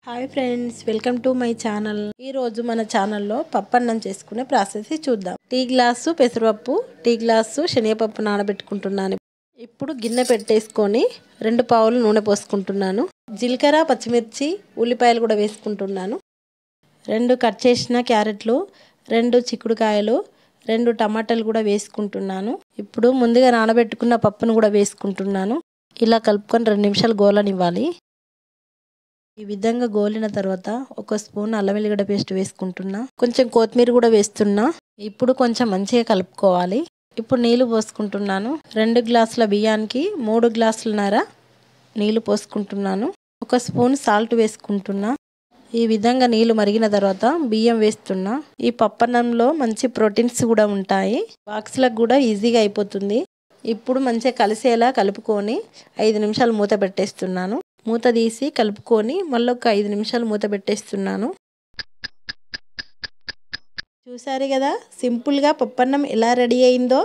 Hi friends, welcome to my channel. ఈ రోజు మన ఛానల్లో పప్పన్నం చేసుకునే ప్రాసెస్ చూద్దాం. టీ గ్లాసు పెసరపప్పు, టీ గ్లాసు శనగపప్పు నానబెట్టుకుంటున్నాను. ఇప్పుడు గిన్నె పెట్టేసుకొని 2 పావులు నూనె పోసుకుంటున్నాను. జీలకర్ర, పచ్చిమిర్చి, ఉల్లిపాయలు కూడా వేసుకుంటున్నాను. 2 కట్ చేసిన క్యారెట్లు, 2 చిక్కుడుకాయలు, 2 టమాటాలు కూడా వేసుకుంటున్నాను. ఇప్పుడు ముందుగా నానబెట్టుకున్న పప్పును కూడా వేసుకుంటున్నాను. ఇలా కలుపుకొని 2 నిమిషాలు గోలనివ్వాలి. ఈ విధంగా గోలిన తర్వాత 1 స్పూన్ అల్లం వెల్లిగడ్డ పేస్ట్ వేసుకుంటున్నా. కొంచెం కొత్తిమీర కూడా వేస్తున్నా. ఇప్పుడు కొంచెం మంచిగా కలుపుకోవాలి. ఇప్పుడు నీళ్లు పోసుకుంటున్నాను. 2 గ్లాసుల బియ్యానికి 3 గ్లాసులన్నర నీళ్లు పోసుకుంటున్నాను. 1 స్పూన్ సాల్ట్ వేసుకుంటున్నా. ఈ విధంగా నీళ్లు మరిగిన తర్వాత బియ్యం వేస్తున్నా. ఈ పప్పన్నంలో మంచి ప్రోటీన్స్ కూడా ఉంటాయి. బాక్స్లకు కూడా ఈజీగా అయిపోతుంది. ఇప్పుడు మంచిగా కలిసేలా కలుపుకొని 5 నిమిషాలు మూత పెట్టేస్తున్నాను. మూత తీసి కలుపుకొని మళ్ళీ ఒక 5 నిమిషాలు మూత పెట్టేస్తున్నాను. చూసారు కదా సింపుల్గా పప్పన్నం ఎలా రెడీ అయిందో.